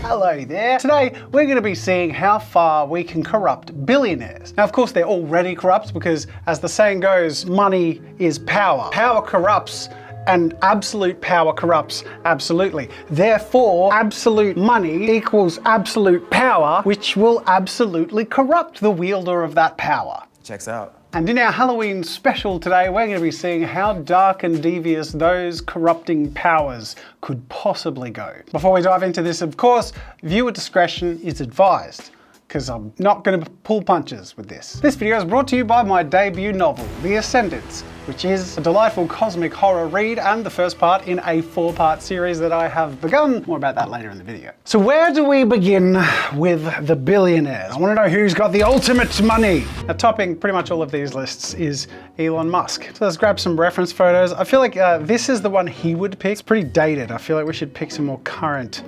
Hello there. Today, we're going to be seeing how far we can corrupt billionaires. Now, of course, they're already corrupt because, as the saying goes, money is power. Power corrupts, and absolute power corrupts absolutely. Therefore, absolute money equals absolute power, which will absolutely corrupt the wielder of that power. Checks out. And in our Halloween special today, we're going to be seeing how dark and devious those corrupting powers could possibly go. Before we dive into this, of course, viewer discretion is advised, because I'm not going to pull punches with this. This video is brought to you by my debut novel, The Ascendants, which is a delightful cosmic horror read and the first part in a 4-part series that I have begun. More about that later in the video. So where do we begin with the billionaires? I want to know who's got the ultimate money. Now, topping pretty much all of these lists is Elon Musk. So let's grab some reference photos. I feel like this is the one he would pick. It's pretty dated. I feel like we should pick some more current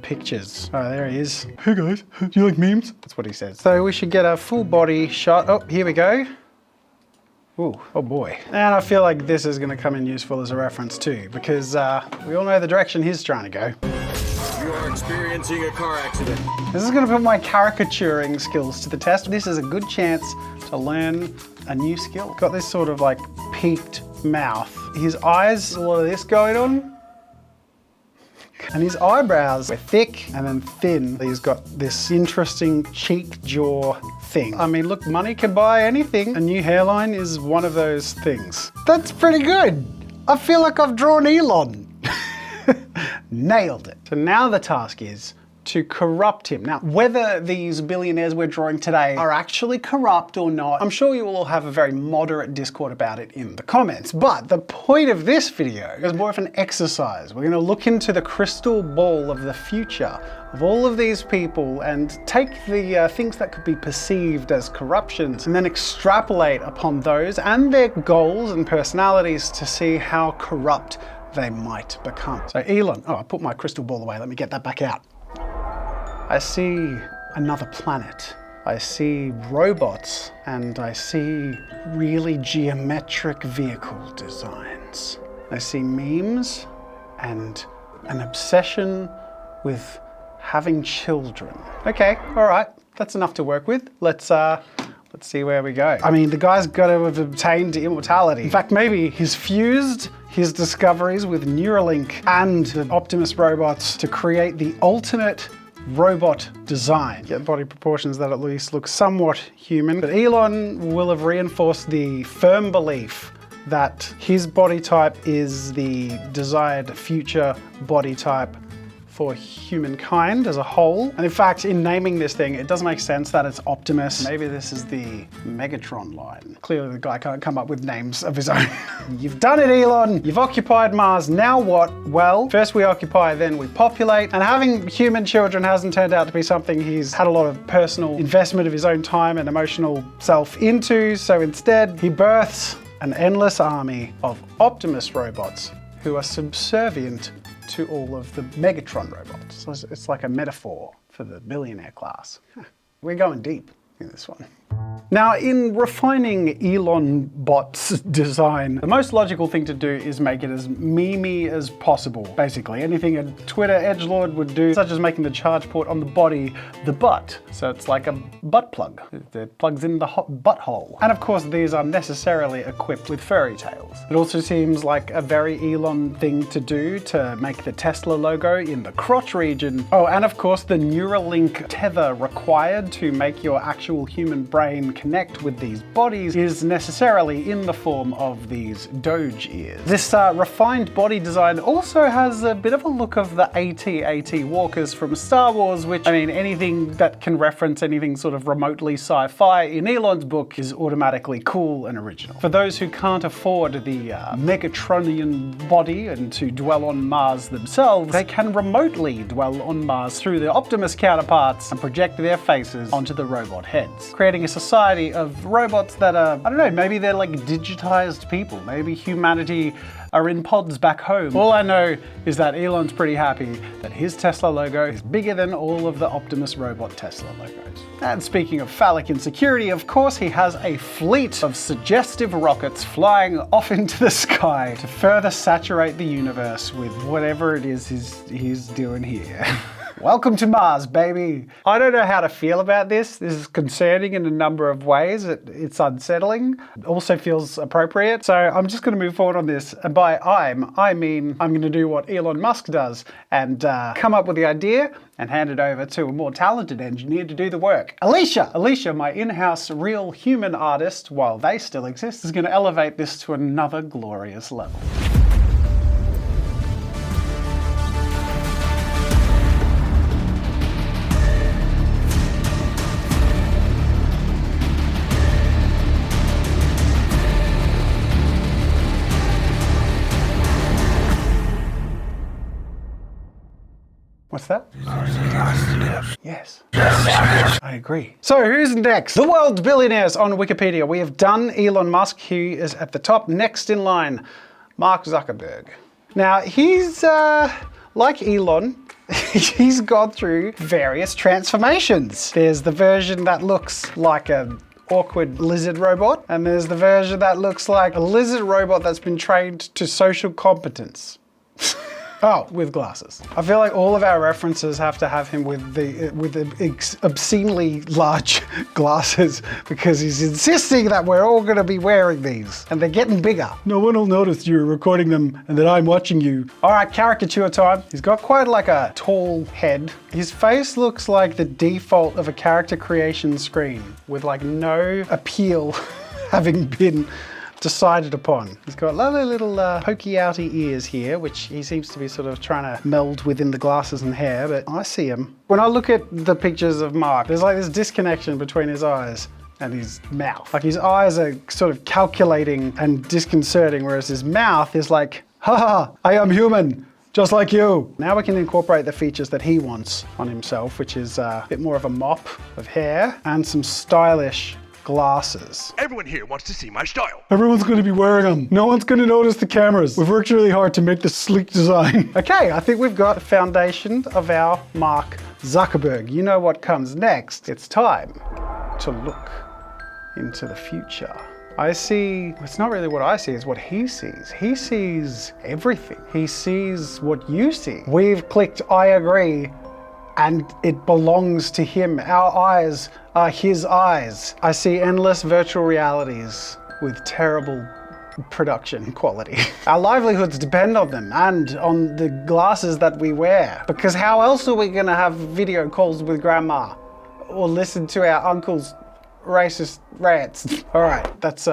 pictures. Oh, there he is. Hey guys, do you like memes? That's what he says. So we should get a full body shot. Oh, here we go. Ooh, oh boy. And I feel like this is gonna come in useful as a reference too, because we all know the direction he's trying to go. You are experiencing a car accident. This is gonna put my caricaturing skills to the test. This is a good chance to learn a new skill. Got this sort of like peaked mouth. His eyes, a lot of this going on. And his eyebrows were thick and then thin. He's got this interesting cheek jaw thing. I mean, look, money can buy anything. A new hairline is one of those things. That's pretty good. I feel like I've drawn Elon. Nailed it. So now the task is to corrupt him. Now, whether these billionaires we're drawing today are actually corrupt or not, I'm sure you will all have a very moderate discord about it in the comments. But the point of this video is more of an exercise. We're gonna look into the crystal ball of the future of all of these people and take the things that could be perceived as corruptions and then extrapolate upon those and their goals and personalities to see how corrupt they might become. So Elon, oh, I put my crystal ball away. Let me get that back out. I see another planet. I see robots, and I see really geometric vehicle designs. I see memes and an obsession with having children. Okay, all right, that's enough to work with. Let's see where we go. I mean, the guy's got to have obtained immortality. In fact, maybe he's fused his discoveries with Neuralink and the Optimus robots to create the alternate robot design. Get body proportions that at least look somewhat human. But Elon will have reinforced the firm belief that his body type is the desired future body type for humankind as a whole. And in fact, in naming this thing, it does make sense that it's Optimus. Maybe this is the Megatron line. Clearly the guy can't come up with names of his own. You've done it, Elon. You've occupied Mars. Now what? Well, first we occupy, then we populate. And having human children hasn't turned out to be something he's had a lot of personal investment of his own time and emotional self into. So instead, he births an endless army of Optimus robots who are subservient to all of the Megatron robots. So it's like a metaphor for the billionaire class. We're going deep in this one. Now, in refining Elon Bot's design, the most logical thing to do is make it as memey as possible. Basically, anything a Twitter edgelord would do, such as making the charge port on the body the butt. So it's like a butt plug. It plugs in the butthole. And of course, these are necessarily equipped with furry tails. It also seems like a very Elon thing to do to make the Tesla logo in the crotch region. Oh, and of course, the Neuralink tether required to make your actual human brain connect with these bodies is necessarily in the form of these Doge ears. This refined body design also has a bit of a look of the AT-AT walkers from Star Wars, which, I mean, anything that can reference anything sort of remotely sci-fi in Elon's book is automatically cool and original. For those who can't afford the Megatronian body and to dwell on Mars themselves, they can remotely dwell on Mars through the Optimus counterparts and project their faces onto the robot heads, creating a society of robots that are, I don't know, maybe they're like digitized people. Maybe humanity are in pods back home. All I know is that Elon's pretty happy that his Tesla logo is bigger than all of the Optimus robot Tesla logos. And speaking of phallic insecurity, of course he has a fleet of suggestive rockets flying off into the sky to further saturate the universe with whatever it is he's doing here. Welcome to Mars, baby. I don't know how to feel about this. This is concerning in a number of ways. It's unsettling. It also feels appropriate. So I'm just going to move forward on this. And by I mean I'm going to do what Elon Musk does and come up with the idea and hand it over to a more talented engineer to do the work. Alicia, my in-house real human artist, while they still exist, is going to elevate this to another glorious level. What's that? Yes. I agree. So who's next? The world's billionaires on Wikipedia. We have done Elon Musk, who is at the top. Next in line, Mark Zuckerberg. Now he's like Elon, he's gone through various transformations. There's the version that looks like an awkward lizard robot, and there's the version that looks like a lizard robot that's been trained to social competence. Oh, with glasses. I feel like all of our references have to have him with the obscenely large glasses because he's insisting that we're all going to be wearing these and they're getting bigger. No one will notice you're recording them and that I'm watching you. All right, caricature time. He's got quite like a tall head. His face looks like the default of a character creation screen with like no appeal having been decided upon. He's got lovely little pokey outy ears here, which he seems to be sort of trying to meld within the glasses and hair, but I see him. When I look at the pictures of Mark, there's like this disconnection between his eyes and his mouth. Like his eyes are sort of calculating and disconcerting, whereas his mouth is like, haha, I am human, just like you. Now we can incorporate the features that he wants on himself, which is a bit more of a mop of hair and some stylish glasses. Everyone here wants to see my style. Everyone's going to be wearing them. No one's going to notice the cameras. We've worked really hard to make this sleek design. Okay, I think we've got the foundation of our Mark Zuckerberg. You know what comes next. It's time to look into the future. I see, it's not really what I see, it's what he sees. He sees everything. He sees what you see. We've clicked I agree, and it belongs to him. Our eyes are his eyes. I see endless virtual realities with terrible production quality. Our livelihoods depend on them and on the glasses that we wear. Because how else are we gonna have video calls with grandma or listen to our uncle's racist rants? All right, that's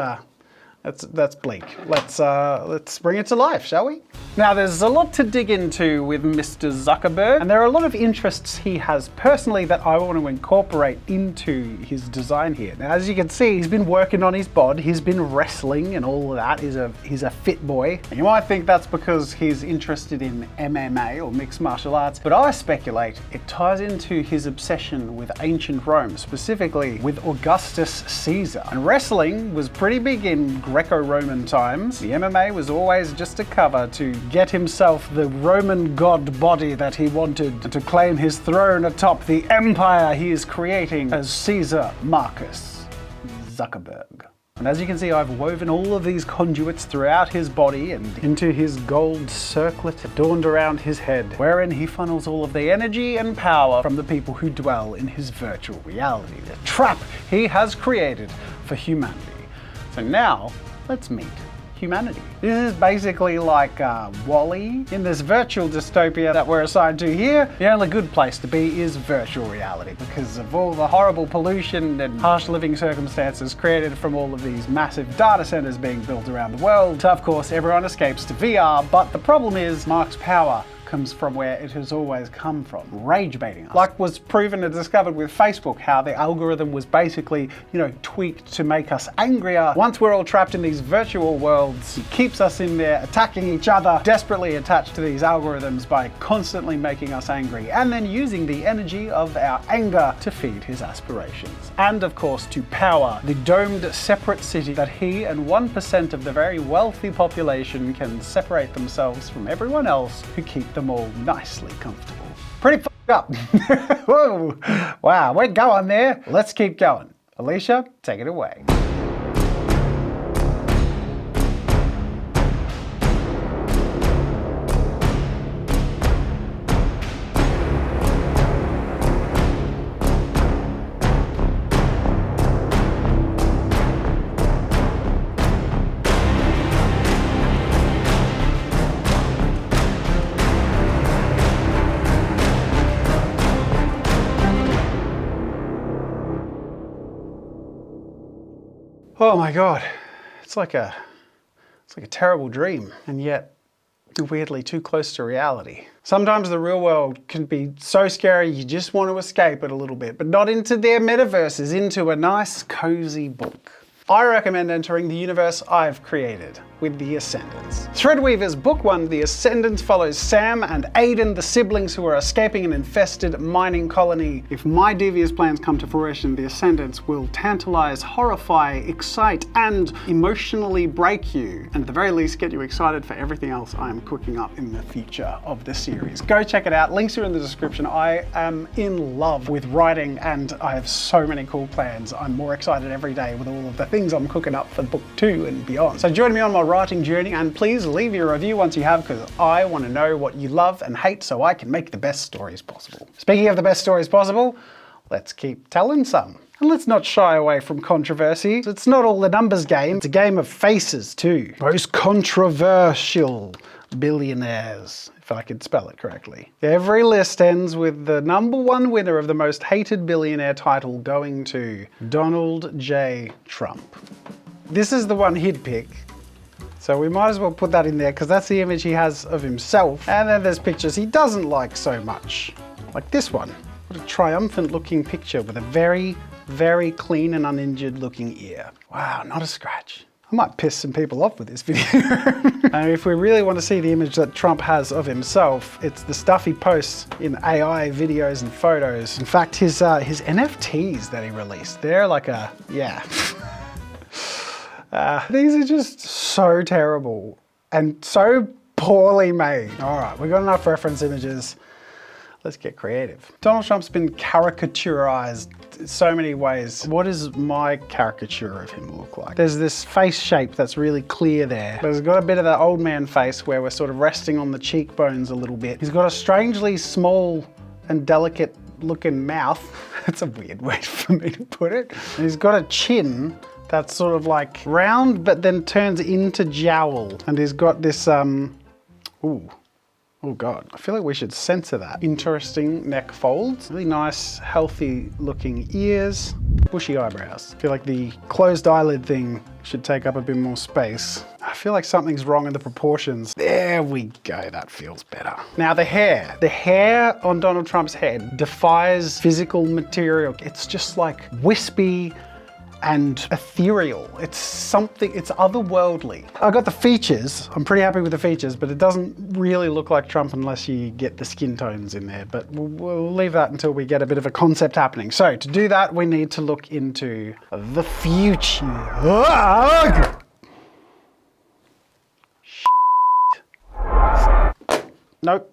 bleak. Let's bring it to life, shall we? Now, there's a lot to dig into with Mr. Zuckerberg, and there are a lot of interests he has personally that I want to incorporate into his design here. Now, as you can see, he's been working on his bod, he's been wrestling and all of that. He's a fit boy. And you might think that's because he's interested in MMA or mixed martial arts, but I speculate it ties into his obsession with ancient Rome, specifically with Augustus Caesar. And wrestling was pretty big in Greco-Roman times. The MMA was always just a cover to get himself the Roman god body that he wanted to claim his throne atop the empire he is creating as Caesar Marcus Zuckerberg. And as you can see, I've woven all of these conduits throughout his body and into his gold circlet adorned around his head, wherein he funnels all of the energy and power from the people who dwell in his virtual reality, the trap he has created for humanity. So now, let's meet humanity. This is basically like WALL-E. In this virtual dystopia that we're assigned to here, the only good place to be is virtual reality because of all the horrible pollution and harsh living circumstances created from all of these massive data centers being built around the world. So of course, everyone escapes to VR, but the problem is Mark's power comes from where it has always come from, rage baiting us. Like was proven and discovered with Facebook, how the algorithm was basically, tweaked to make us angrier. Once we're all trapped in these virtual worlds, it keeps us in there attacking each other, desperately attached to these algorithms by constantly making us angry, and then using the energy of our anger to feed his aspirations. And of course, to power the domed separate city that he and 1% of the very wealthy population can separate themselves from everyone else who keep them all nicely comfortable. Pretty f***ed up. Whoa. Wow, we're going there. Let's keep going. Alicia, take it away. Oh my God, it's like a terrible dream, and yet weirdly too close to reality. Sometimes the real world can be so scary you just want to escape it a little bit, but not into their metaverses, into a nice cozy book. I recommend entering the universe I've created with The Ascendants. Threadweaver's book 1, The Ascendants, follows Sam and Aiden, the siblings who are escaping an infested mining colony. If my devious plans come to fruition, The Ascendants will tantalize, horrify, excite, and emotionally break you, and at the very least get you excited for everything else I'm cooking up in the future of the series. Go check it out, links are in the description. I am in love with writing and I have so many cool plans. I'm more excited every day with all of the things I'm cooking up for book 2 and beyond. So join me on my writing journey, and please leave your review once you have, because I want to know what you love and hate so I can make the best stories possible. Speaking of the best stories possible, let's keep telling some. And let's not shy away from controversy. It's not all the numbers game, it's a game of faces too. Most controversial billionaires, if I could spell it correctly. Every list ends with the #1 winner of the most hated billionaire title going to Donald J. Trump. This is the one he'd pick, so we might as well put that in there because that's the image he has of himself. And then there's pictures he doesn't like so much, like this one. What a triumphant looking picture with a very, very clean and uninjured looking ear. Wow, not a scratch. I might piss some people off with this video. And if we really want to see the image that Trump has of himself, it's the stuff he posts in AI videos and photos. In fact, his NFTs that he released, they're like a, yeah. These are just so terrible and so poorly made. All right, we've got enough reference images. Let's get creative. Donald Trump's been caricaturized so many ways. What does my caricature of him look like? There's this face shape that's really clear there. But he's got a bit of that old man face where we're sort of resting on the cheekbones a little bit. He's got a strangely small and delicate looking mouth. That's a weird way for me to put it. And he's got a chin that's sort of like round but then turns into jowl. And he's got this, oh God, I feel like we should censor that. Interesting neck folds, really nice, healthy looking ears, bushy eyebrows. I feel like the closed eyelid thing should take up a bit more space. I feel like something's wrong in the proportions. There we go, that feels better. Now the hair. The hair on Donald Trump's head defies physical material. It's just like wispy and ethereal. It's something, it's otherworldly. I got the features. I'm pretty happy with the features, but it doesn't really look like Trump unless you get the skin tones in there. But we'll leave that until we get a bit of a concept happening. So to do that, we need to look into the future. Nope.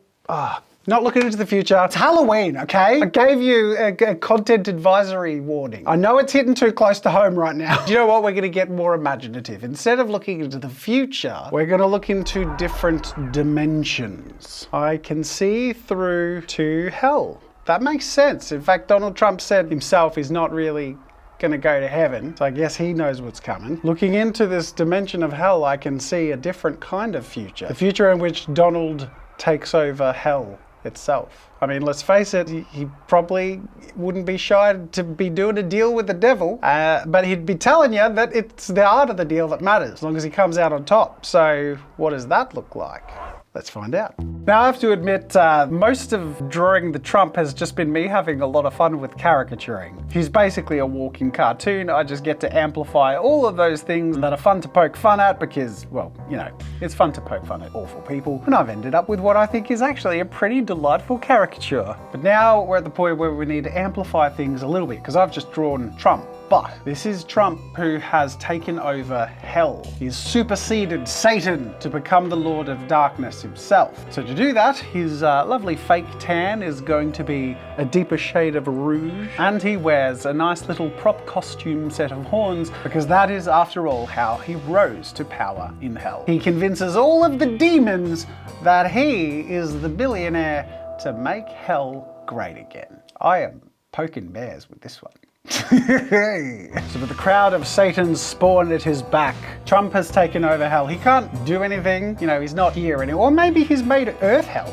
Not looking into the future. It's Halloween, okay? I gave you a content advisory warning. I know it's hitting too close to home right now. Do you know what? We're gonna get more imaginative. Instead of looking into the future, we're gonna look into different dimensions. I can see through to hell. That makes sense. In fact, Donald Trump said himself he's not really gonna go to heaven, so I guess he knows what's coming. Looking into this dimension of hell, I can see a different kind of future. The future in which Donald takes over hell itself. I mean, let's face it, he probably wouldn't be shy to be doing a deal with the devil, but he'd be telling you that it's the art of the deal that matters, as long as he comes out on top. So what does that look like? Let's find out. Now I have to admit, most of drawing the Trump has just been me having a lot of fun with caricaturing. He's basically a walking cartoon. I just get to amplify all of those things that are fun to poke fun at because, well, you know, it's fun to poke fun at awful people. And I've ended up with what I think is actually a pretty delightful caricature. But now we're at the point where we need to amplify things a little bit because I've just drawn Trump. But this is Trump who has taken over hell. He's superseded Satan to become the Lord of Darkness himself. So to do that, his lovely fake tan is going to be a deeper shade of rouge, and he wears a nice little prop costume set of horns because that is, after all, how he rose to power in hell. He convinces all of the demons that he is the billionaire to make hell great again. I am poking bears with this one. So with the crowd of Satan's spawn at his back, Trump has taken over hell. He can't do anything, you know, he's not here anymore. Or maybe he's made Earth hell.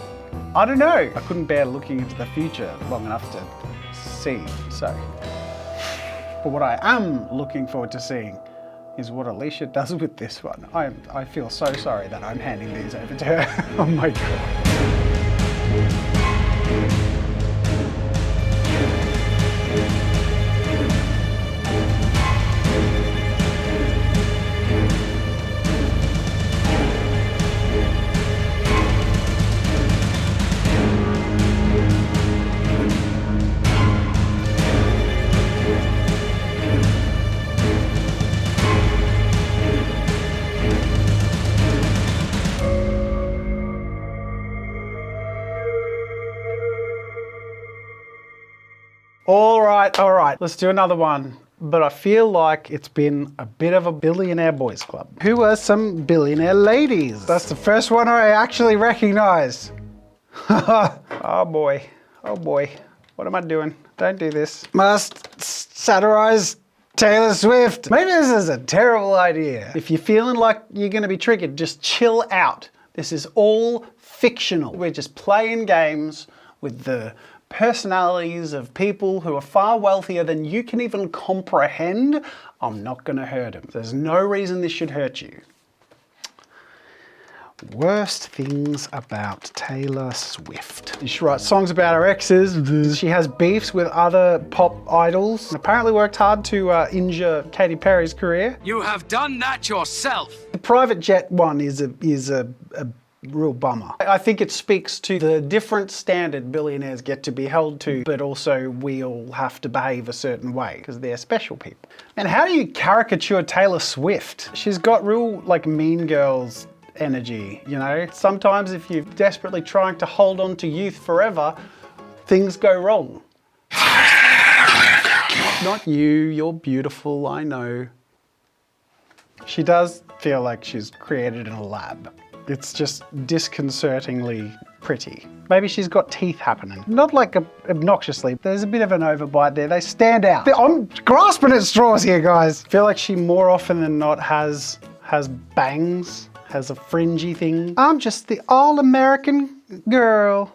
I don't know. I couldn't bear looking into the future long enough to see, so. But what I am looking forward to seeing is what Alicia does with this one. I feel so sorry that I'm handing these over to her. Oh my God. All right, let's do another one. But I feel like it's been a bit of a billionaire boys club. Who are some billionaire ladies? That's the first one I actually recognize. Oh boy, what am I doing? Don't do this. Must satirize Taylor Swift. Maybe this is a terrible idea. If you're feeling like you're gonna be triggered, just chill out. This is all fictional. We're just playing games with the personalities of people who are far wealthier than you can even comprehend. I'm not gonna hurt them. There's no reason this should hurt you. Worst things about Taylor Swift. She writes songs about her exes. She has beefs with other pop idols. Apparently worked hard to injure Katy Perry's career. You have done that yourself. The private jet one is a real bummer. I think it speaks to the different standard billionaires get to be held to, but also we all have to behave a certain way because they're special people. And how do you caricature Taylor Swift? She's got real like Mean Girls energy, you know? Sometimes if you're desperately trying to hold on to youth forever, things go wrong. Not you, you're beautiful, I know. She does feel like she's created in a lab. It's just disconcertingly pretty. Maybe she's got teeth happening. Not like obnoxiously. There's a bit of an overbite there. They stand out. I'm grasping at straws here, guys. I feel like she more often than not has bangs, has a fringy thing. I'm just the all-American girl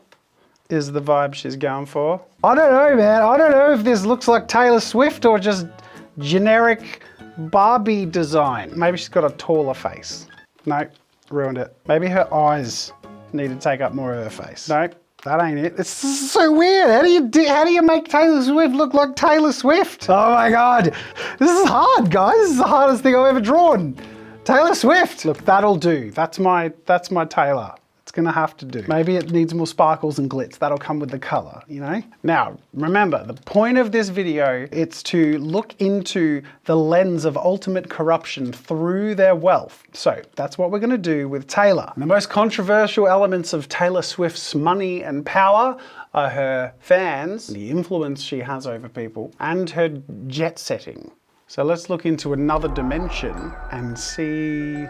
is the vibe she's going for. I don't know, man. I don't know if this looks like Taylor Swift or just generic Barbie design. Maybe she's got a taller face. No. Ruined it. Maybe her eyes need to take up more of her face. No, that ain't it. It's so weird. How do you make Taylor Swift look like Taylor Swift? Oh my God. This is hard, guys. This is the hardest thing I've ever drawn. Taylor Swift. Look, that'll do. That's my Taylor. It's gonna have to do. Maybe it needs more sparkles and glitz. That'll come with the color, you know? Now, remember, the point of this video, it's to look into the lens of ultimate corruption through their wealth. So that's what we're gonna do with Taylor. And the most controversial elements of Taylor Swift's money and power are her fans, the influence she has over people, and her jet setting. So let's look into another dimension and see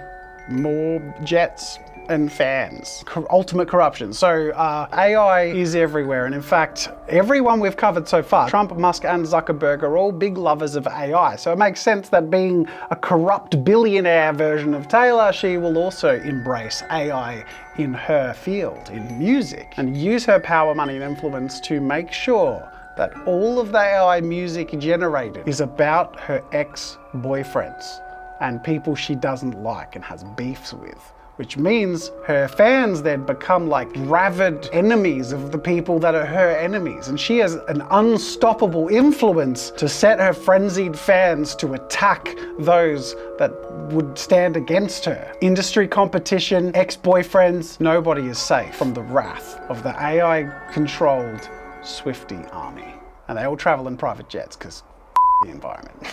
more jets and fans. Ultimate corruption. So AI is everywhere, and in fact, everyone we've covered so far, Trump, Musk, and Zuckerberg are all big lovers of AI. So it makes sense that being a corrupt billionaire version of Taylor, she will also embrace AI in her field, in music, and use her power, money, and influence to make sure that all of the AI music generated is about her ex-boyfriends and people she doesn't like and has beefs with. which means her fans then become like rabid enemies of the people that are her enemies. And she has an unstoppable influence to set her frenzied fans to attack those that would stand against her. Industry competition, ex-boyfriends, nobody is safe from the wrath of the AI-controlled Swiftie army. And they all travel in private jets because the environment.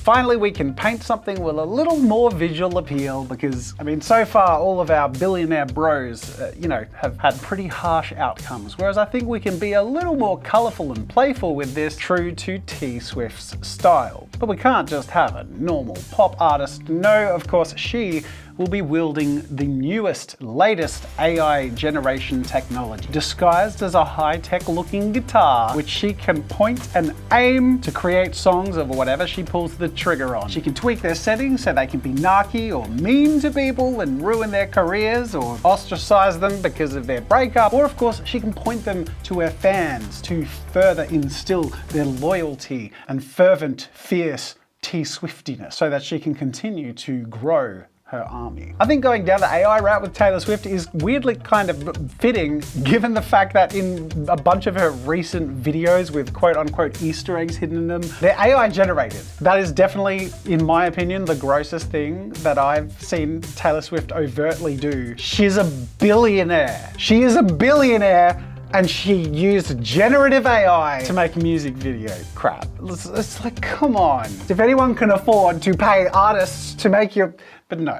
Finally, we can paint something with a little more visual appeal because, I mean, so far all of our billionaire bros, have had pretty harsh outcomes. Whereas I think we can be a little more colorful and playful with this, true to T Swift's style. But we can't just have a normal pop artist. No, of course, she will be wielding the newest, latest AI generation technology, disguised as a high-tech looking guitar, which she can point and aim to create songs of whatever she pulls the trigger on. She can tweak their settings so they can be narky or mean to people and ruin their careers or ostracize them because of their breakup. Or of course, she can point them to her fans to further instill their loyalty and fervent, fierce T-Swiftiness so that she can continue to grow her army. I think going down the AI route with Taylor Swift is weirdly kind of fitting given the fact that in a bunch of her recent videos with quote unquote Easter eggs hidden in them, they're AI generated. That is definitely, in my opinion, the grossest thing that I've seen Taylor Swift overtly do. She's a billionaire. She is a billionaire and she used generative AI to make music video crap. It's like, come on. If anyone can afford to pay artists to make your... But no,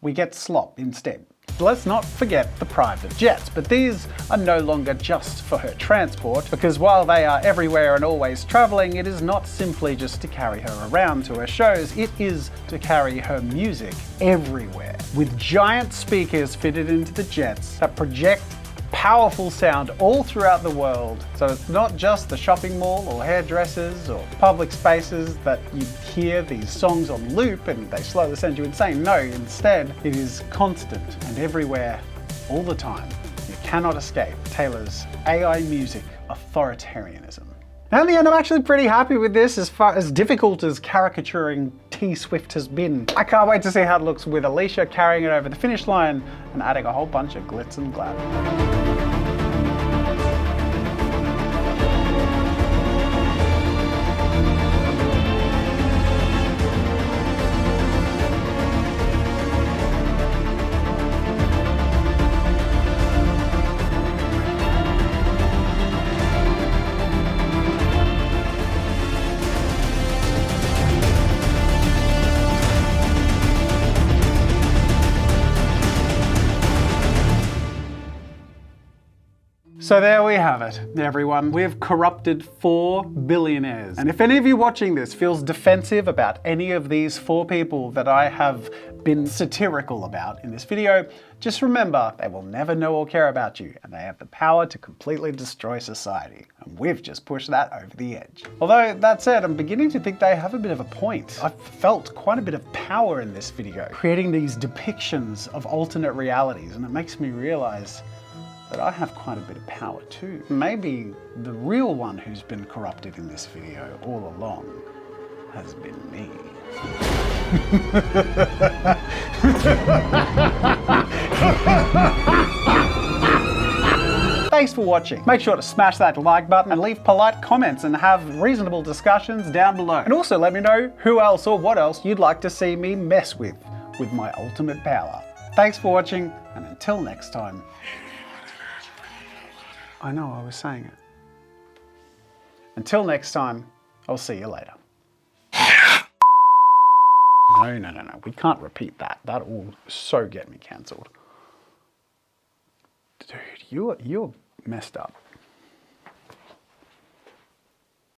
we get slop instead. Let's not forget the private jets, but these are no longer just for her transport, because while they are everywhere and always traveling, it is not simply just to carry her around to her shows, it is to carry her music everywhere. With giant speakers fitted into the jets that project powerful sound all throughout the world. So it's not just the shopping mall or hairdressers or public spaces that you hear these songs on loop and they slowly send you insane. No, instead it is constant and everywhere all the time. You cannot escape Taylor's AI music authoritarianism. And in the end, I'm actually pretty happy with this, as difficult as caricaturing T Swift has been. I can't wait to see how it looks with Alicia carrying it over the finish line and adding a whole bunch of glitz and glam. So there we have it, everyone. We've corrupted 4 billionaires. And if any of you watching this feels defensive about any of these 4 people that I have been satirical about in this video, just remember they will never know or care about you, and they have the power to completely destroy society. And we've just pushed that over the edge. Although, that said, I'm beginning to think they have a bit of a point. I've felt quite a bit of power in this video, creating these depictions of alternate realities, and it makes me realize that I have quite a bit of power too. Maybe the real one who's been corrupted in this video all along has been me. Thanks for watching. Make sure to smash that like button and leave polite comments and have reasonable discussions down below. And also let me know who else or what else you'd like to see me mess with my ultimate power. Thanks for watching, and until next time. I know, I was saying it. Until next time, I'll see you later. No. We can't repeat that. That will so get me cancelled. Dude, you're messed up.